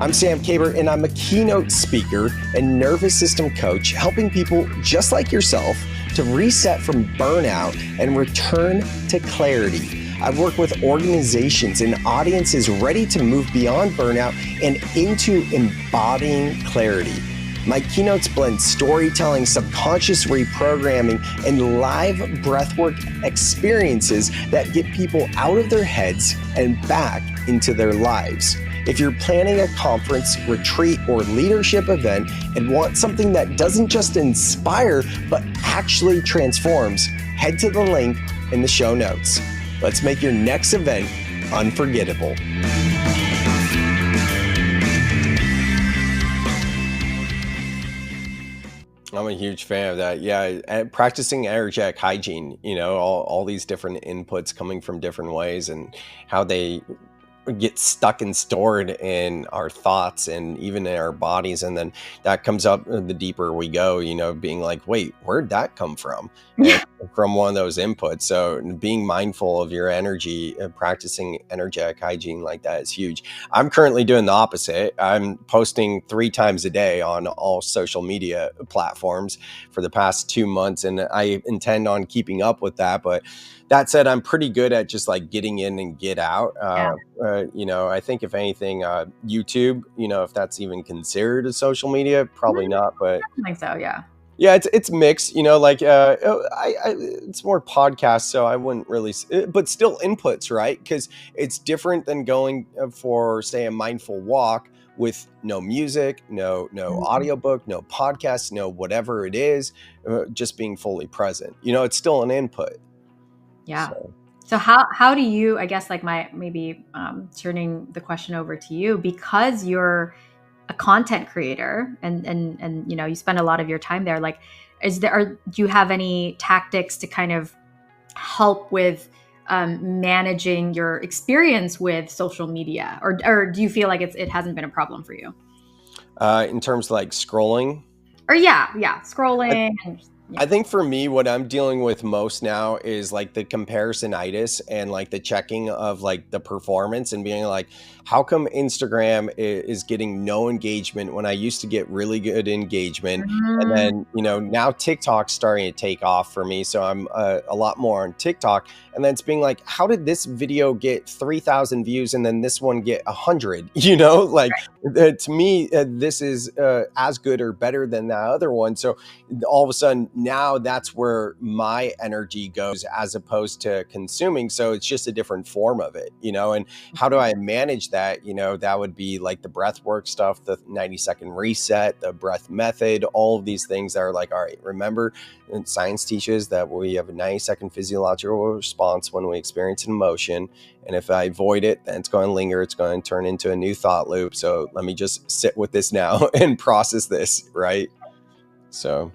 Speaker 1: I'm Sam Kaber, and I'm a keynote speaker and nervous system coach, helping people just like yourself to reset from burnout and return to clarity. I've worked with organizations and audiences ready to move beyond burnout and into embodying clarity. My keynotes blend storytelling, subconscious reprogramming, and live breathwork experiences that get people out of their heads and back into their lives. If you're planning a conference, retreat, or leadership event and want something that doesn't just inspire, but actually transforms, head to the link in the show notes. Let's make your next event unforgettable. I'm a huge fan of that. Yeah, and practicing energetic hygiene, all these different inputs coming from different ways, and how they get stuck and stored in our thoughts and even in our bodies. And then that comes up the deeper we go, being like, wait, where'd that come from? And from one of those inputs. So being mindful of your energy and practicing energetic hygiene like that is huge. I'm currently doing the opposite. I'm posting 3 times a day on all social media platforms for the past 2 months, and I intend on keeping up with that. But that said, I'm pretty good at just like getting in and get out.
Speaker 2: Yeah,
Speaker 1: I think if anything, YouTube, if that's even considered a social media, probably not. But
Speaker 2: I think so. Yeah.
Speaker 1: yeah, it's mixed. Like it's more podcasts, so I wouldn't really, but still inputs, right? Because it's different than going for, say, a mindful walk with no music, no
Speaker 2: Mhm.
Speaker 1: audiobook, no podcast, no whatever it is, just being fully present. It's still an input.
Speaker 2: Yeah.
Speaker 1: So.
Speaker 2: So how do you, I guess, like my maybe turning the question over to you, because you're a content creator and you spend a lot of your time there, like do you have any tactics to kind of help with managing your experience with social media, or do you feel like it hasn't been a problem for you?
Speaker 1: In terms of like scrolling,
Speaker 2: Or yeah,
Speaker 1: I,
Speaker 2: scrolling and
Speaker 1: I
Speaker 2: yeah.
Speaker 1: think for me, what I'm dealing with most now is like the comparisonitis and like the checking of like the performance and being like, how come Instagram is getting no engagement when I used to get really good engagement? And
Speaker 2: Mm,
Speaker 1: then, now TikTok's starting to take off for me. So I'm a lot more on TikTok. And then it's being like, how did this video get 3,000 views and then this one get 100? Like to me, this is as good or better than that other one. So all of a sudden now that's where my energy goes as opposed to consuming. So it's just a different form of it, and how do I manage that? That would be like the breath work stuff, the 90-second reset, the breath method, all of these things that are like, all right, remember, and science teaches that we have a 90-second physiological response when we experience an emotion, and if I avoid it, then it's going to linger, it's going to turn into a new thought loop. So let me just sit with this now and process this, right? So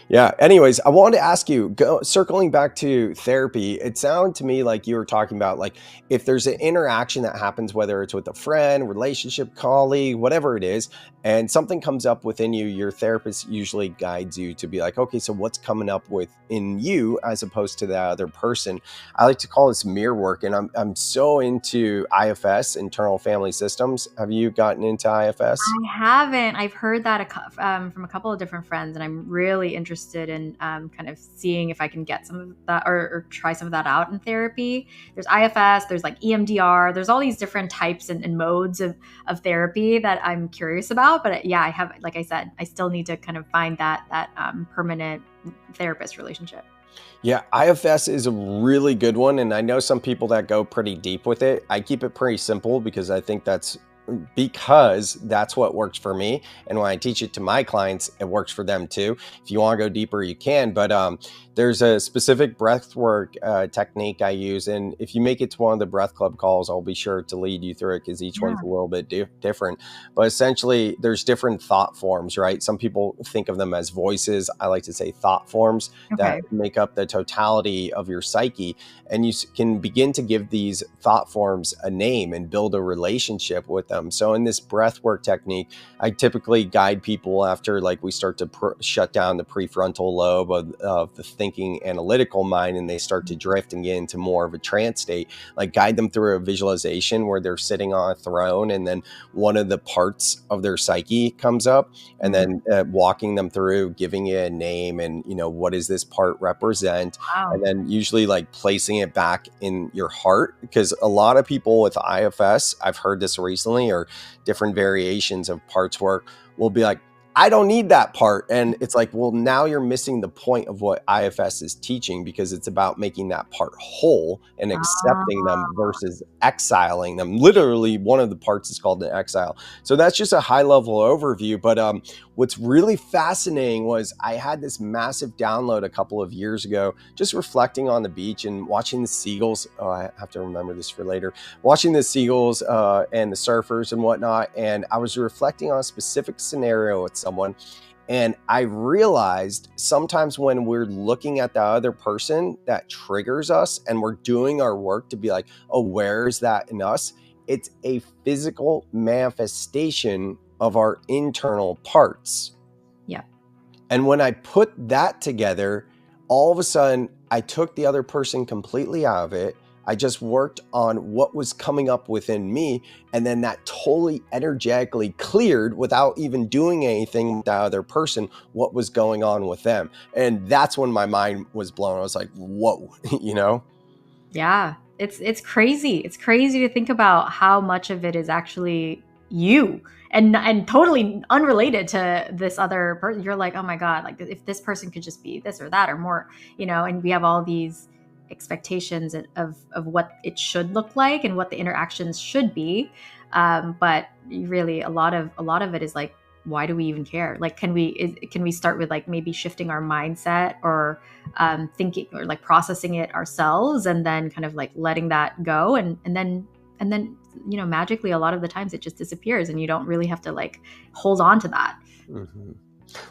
Speaker 1: yeah. Anyways, I wanted to ask you, circling back to therapy, it sounded to me like you were talking about like if there's an interaction that happens, whether it's with a friend, relationship, colleague, whatever it is, and something comes up within you, your therapist usually guides you to be like, okay, so what's coming up within you as opposed to that other person? I like to call this mirror work, and I'm so into IFS, internal family systems. Have you gotten into IFS?
Speaker 2: I haven't. I've heard that from a couple of different friends, and I'm really interested in kind of seeing if I can get some of that, or try some of that out in therapy. There's IFS, there's like EMDR, there's all these different types and modes of therapy that I'm curious about. But yeah, I have, like I said, I still need to kind of find that permanent therapist relationship.
Speaker 1: Yeah, IFS is a really good one. And I know some people that go pretty deep with it. I keep it pretty simple because that's what works for me. And when I teach it to my clients, it works for them too. If you want to go deeper, you can. But there's a specific breathwork technique I use. And if you make it to one of the breath club calls, I'll be sure to lead you through it because each one's
Speaker 2: Yeah.
Speaker 1: a little bit different. But essentially, there's different thought forms, right? Some people think of them as voices. I like to say thought forms that
Speaker 2: Okay.
Speaker 1: make up the totality of your psyche. And you can begin to give these thought forms a name and build a relationship with them. So in this breath work technique, I typically guide people after like we start to shut down the prefrontal lobe of the thinking analytical mind, and they start to drift and get into more of a trance state, like guide them through a visualization where they're sitting on a throne, and then one of the parts of their psyche comes up, and
Speaker 2: Mhm.
Speaker 1: then walking them through, giving it a name, and what does this part represent,
Speaker 2: Wow.
Speaker 1: and then usually like placing it back in your heart, because a lot of people with IFS, I've heard this recently, or different variations of parts work, will be like, I don't need that part. And it's like, well, now you're missing the point of what IFS is teaching, because it's about making that part whole and accepting
Speaker 2: Ah,
Speaker 1: them versus exiling them. Literally, one of the parts is called an exile. So that's just a high level overview. But what's really fascinating was I had this massive download a couple of years ago, just reflecting on the beach and watching the seagulls. Oh, I have to remember this for later. Watching the seagulls and the surfers and whatnot. And I was reflecting on a specific scenario with someone. And I realized sometimes when we're looking at the other person, that triggers us and we're doing our work to be like, oh, where is that in us? It's a physical manifestation of our internal parts.
Speaker 2: yeah.
Speaker 1: And when I put that together, all of a sudden, I took the other person completely out of it. I just worked on what was coming up within me. And then that totally energetically cleared without even doing anything with that other person, what was going on with them. And that's when my mind was blown. I was like, whoa, you know?
Speaker 2: Yeah, it's crazy. It's crazy to think about how much of it is actually you, and totally unrelated to this other person. You're like, oh my god, like if this person could just be this or that or more, and we have all these expectations of what it should look like and what the interactions should be. But really, a lot of it is like, why do we even care? Like, can we start with like maybe shifting our mindset, or thinking, or like processing it ourselves, and then kind of like letting that go, and then magically a lot of the times it just disappears and you don't really have to like hold on to that.
Speaker 1: Mhm.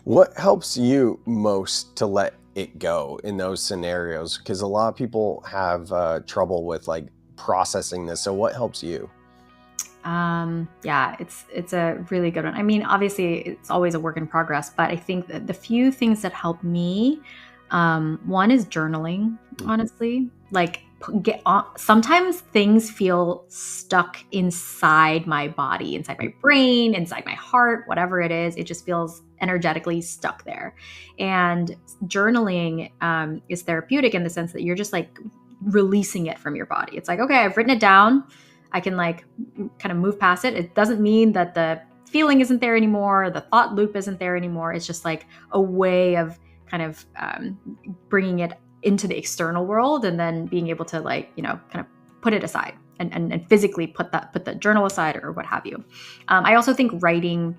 Speaker 1: What helps you most to let it go in those scenarios? Because a lot of people have trouble with like processing this. So what helps you?
Speaker 2: Yeah, it's a really good one. I mean, obviously, it's always a work in progress, but I think that the few things that help me, one is journaling.
Speaker 1: Mhm.
Speaker 2: Honestly, like get on. Sometimes things feel stuck inside my body, inside my brain, inside my heart, whatever it is. It just feels energetically stuck there, and journaling is therapeutic in the sense that you're just like releasing it from your body. It's like, okay, I've written it down. I can like kind of move past it. It doesn't mean that the feeling isn't there anymore, the thought loop isn't there anymore. It's just like a way of kind of bringing it into the external world, and then being able to like, kind of put it aside and physically put the journal aside or what have you. I also think writing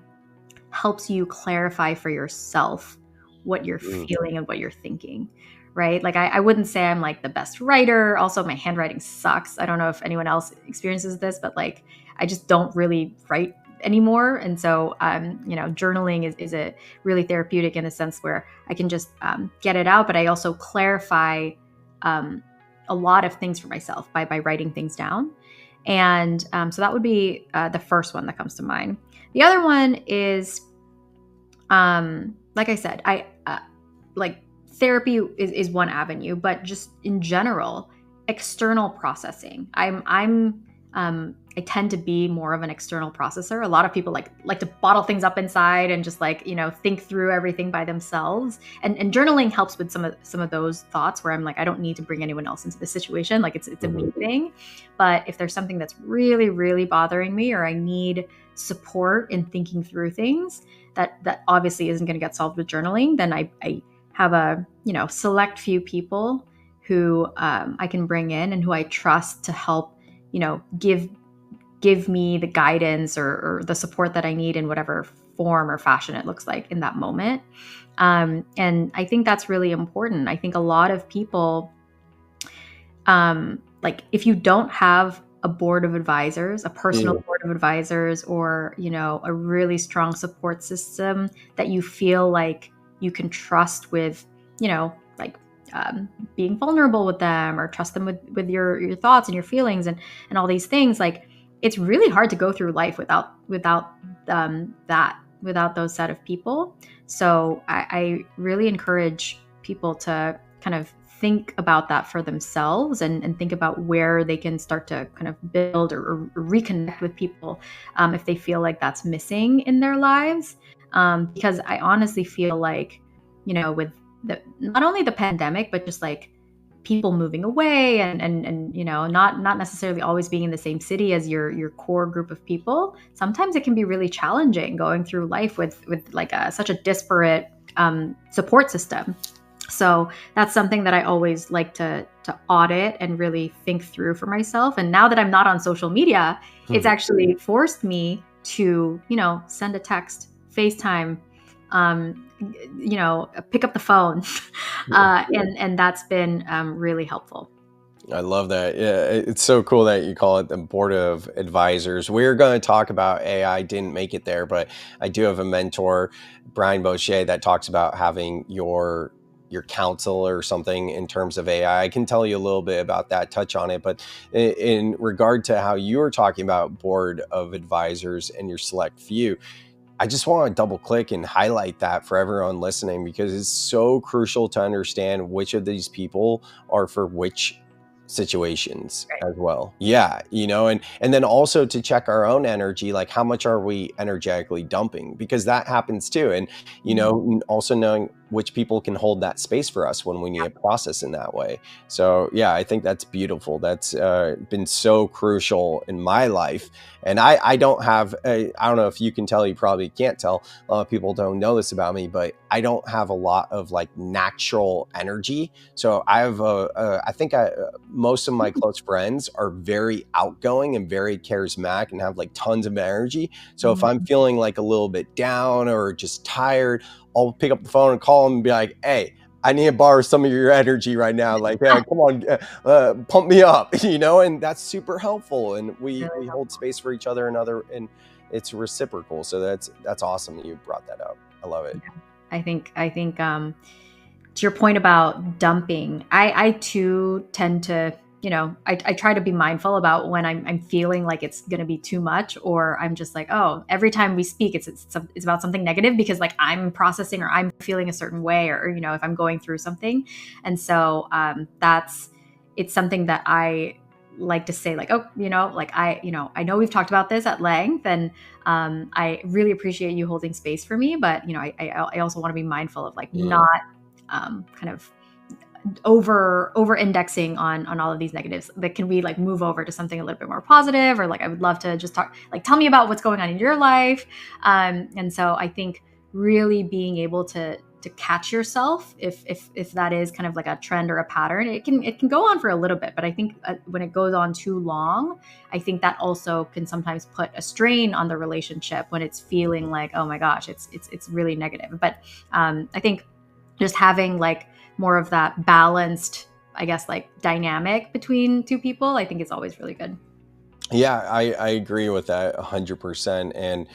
Speaker 2: helps you clarify for yourself what you're
Speaker 1: Mm.
Speaker 2: feeling and what you're thinking, right? Like I wouldn't say I'm like the best writer. Also, my handwriting sucks. I don't know if anyone else experiences this, but like I just don't really write anymore. And so, journaling is a really therapeutic in a sense where I can just get it out, but I also clarify um, a lot of things for myself by writing things down. And so that would be the first one that comes to mind. The other one is, like I said, I like therapy is one avenue, but just in general, external processing. I tend to be more of an external processor. A lot of people like to bottle things up inside and just like, think through everything by themselves. And journaling helps with some of those thoughts where I'm like, I don't need to bring anyone else into the situation. Like it's a
Speaker 1: Mhm.
Speaker 2: me thing. But if there's something that's really, really bothering me, or I need support in thinking through things that obviously isn't going to get solved with journaling, then I have a select few people who I can bring in and who I trust to help give me the guidance or the support that I need in whatever form or fashion it looks like in that moment. And I think that's really important. I think a lot of people, like if you don't have a board of advisors, a personal
Speaker 1: Yeah.
Speaker 2: board of advisors, or a really strong support system that you feel like you can trust with, like being vulnerable with them, or trust them with your thoughts and your feelings and all these things, like it's really hard to go through life without those set of people. So I really encourage people to kind of think about that for themselves, and think about where they can start to kind of build or reconnect with people if they feel like that's missing in their lives. Because I honestly feel like, with not only the pandemic, but just like people moving away, and not necessarily always being in the same city as your core group of people, sometimes it can be really challenging going through life with like such a disparate support system. So that's something that I always like to audit and really think through for myself. And now that I'm not on social media, it's
Speaker 1: Mhm.
Speaker 2: actually forced me to, send a text, FaceTime, pick up the phone, and that's been really helpful.
Speaker 1: I love that. Yeah, it's so cool that you call it the board of advisors. We're going to talk about AI. Didn't make it there, but I do have a mentor, Brian Boucher, that talks about having your counsel or something in terms of AI. I can tell you a little bit about that, touch on it, but in regard to how you were talking about board of advisors and your select few, I just want to double click and highlight that for everyone listening, because it's so crucial to understand which of these people are for which situations
Speaker 2: Right.
Speaker 1: as well. Yeah, and then also to check our own energy, like how much are we energetically dumping, because that happens too. And
Speaker 2: Mhm.
Speaker 1: also knowing which people can hold that space for us when we need a process in that way. So yeah, I think that's beautiful. That's been so crucial in my life. And I don't have I don't know if you can tell, you probably can't tell, a lot of people don't know this about me, but I don't have a lot of like natural energy. So I have I think most of my close friends are very outgoing and very charismatic and have like tons of energy. So if I'm
Speaker 2: Mhm.
Speaker 1: feeling like a little bit down or just tired, I'll pick up the phone and call them and be like, hey, I need to borrow some of your energy right now. Like, come on, pump me up, and that's super helpful. And we
Speaker 2: Really
Speaker 1: hold
Speaker 2: helpful.
Speaker 1: space for each other, and it's reciprocal. So that's awesome that you brought that up. I love it.
Speaker 2: I think to your point about dumping, I too tend to, I try to be mindful about when I'm feeling like it's going to be too much, or I'm just like, oh, every time we speak, it's about something negative because like I'm processing or I'm feeling a certain way, or, if I'm going through something. And so it's something that I like to say, like, oh, like I know we've talked about this at length, and I really appreciate you holding space for me, but I also want to be mindful of like not kind of over indexing on all of these negatives. But can we like move over to something a little bit more positive, or like I would love to just talk, like tell me about what's going on in your life. And so I think really being able to catch yourself if that is kind of like a trend or a pattern, it can go on for a little bit, but I think when it goes on too long, I think that also can sometimes put a strain on the relationship when it's feeling like, oh my gosh, it's really negative. But I think just having like more of that balanced, I guess, like dynamic between two people, I think is always really good.
Speaker 1: Yeah, I agree with that 100%. And,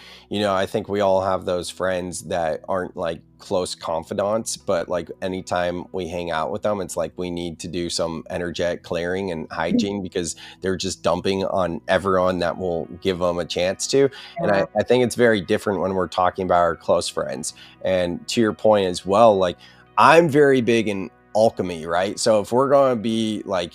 Speaker 1: I think we all have those friends that aren't like close confidants, but like anytime we hang out with them, it's like we need to do some energetic clearing and hygiene because they're just dumping on everyone that will give them a chance to. And
Speaker 2: Yeah.
Speaker 1: I think it's very different when we're talking about our close friends. And to your point as well, like I'm very big in alchemy, right? So if we're going to be like,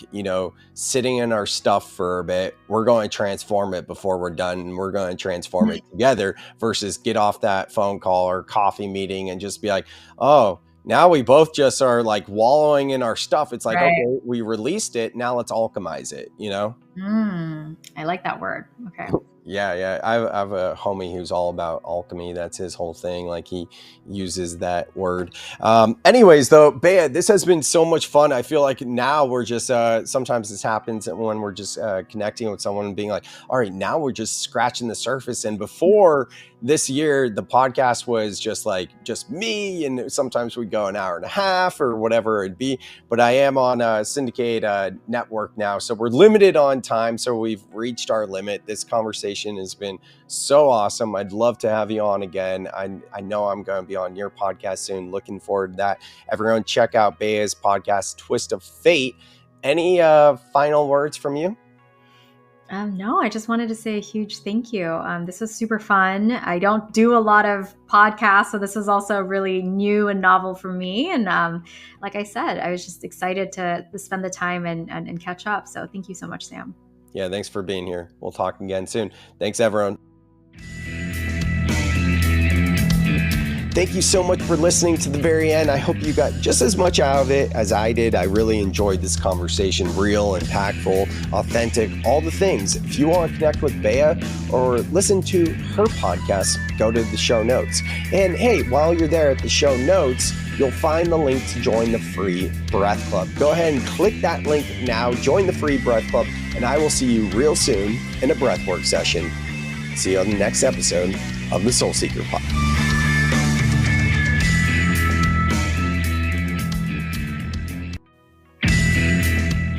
Speaker 1: sitting in our stuff for a bit, we're going to transform it before we're done. And we're going to transform it together versus get off that phone call or coffee meeting and just be like, oh, now we both just are like wallowing in our stuff. It's like,
Speaker 2: Right.
Speaker 1: okay, we released it. Now let's alchemize it,
Speaker 2: I like that word. Okay.
Speaker 1: Yeah. I have a homie who's all about alchemy. That's his whole thing. Like he uses that word. Anyways, though, Bea, this has been so much fun. I feel like now we're just, sometimes this happens when we're just connecting with someone and being like, all right, now we're just scratching the surface. And before this year, the podcast was just me. And sometimes we'd go an hour and a half or whatever it'd be. But I am on a syndicated network now. So we're limited on time. So we've reached our limit. This conversation has been so awesome. I'd love to have you on again. I know I'm going to be on your podcast soon. Looking forward to that. Everyone check out Bea's podcast, Twist of Fate. Any final words from you?
Speaker 2: No, I just wanted to say a huge thank you. This was super fun. I don't do a lot of podcasts, so this is also really new and novel for me. And like I said, I was just excited to spend the time and catch up. So thank you so much, Sam.
Speaker 1: Yeah, thanks for being here. We'll talk again soon. Thanks, everyone. Thank you so much for listening to the very end. I hope you got just as much out of it as I did. I really enjoyed this conversation. Real, impactful, authentic, all the things. If you want to connect with Bea or listen to her podcast, go to the show notes. And hey, while you're there at the show notes, you'll find the link to join the free Breath Club. Go ahead and click that link now. Join the free Breath Club, and I will see you real soon in a breathwork session. See you on the next episode of the Soul Seeker Podcast.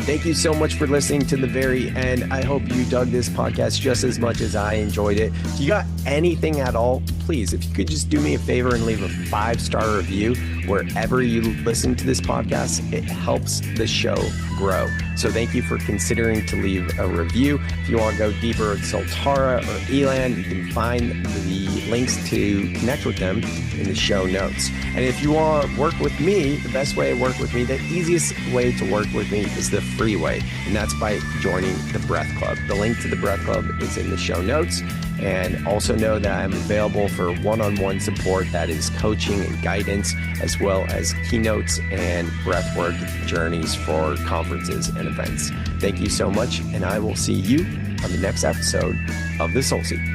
Speaker 1: Thank you so much for listening to the very end. I hope you dug this podcast just as much as I enjoyed it. If you got anything at all, please, if you could just do me a favor and leave a 5-star review wherever you listen to this podcast, it helps the show grow. So thank you for considering to leave a review. If you want to go deeper with Soltara or Elan, you can find the links to connect with them in the show notes. And if you want to work with me, the best way to work with me, the easiest way to work with me is the free way, and that's by joining the Breath Club. The link to the Breath Club is in the show notes. And also know that I'm available for one-on-one support, that is coaching and guidance, as well as keynotes and breathwork journeys for conferences and events. Thank you so much, and I will see you on the next episode of The Soul Seeker.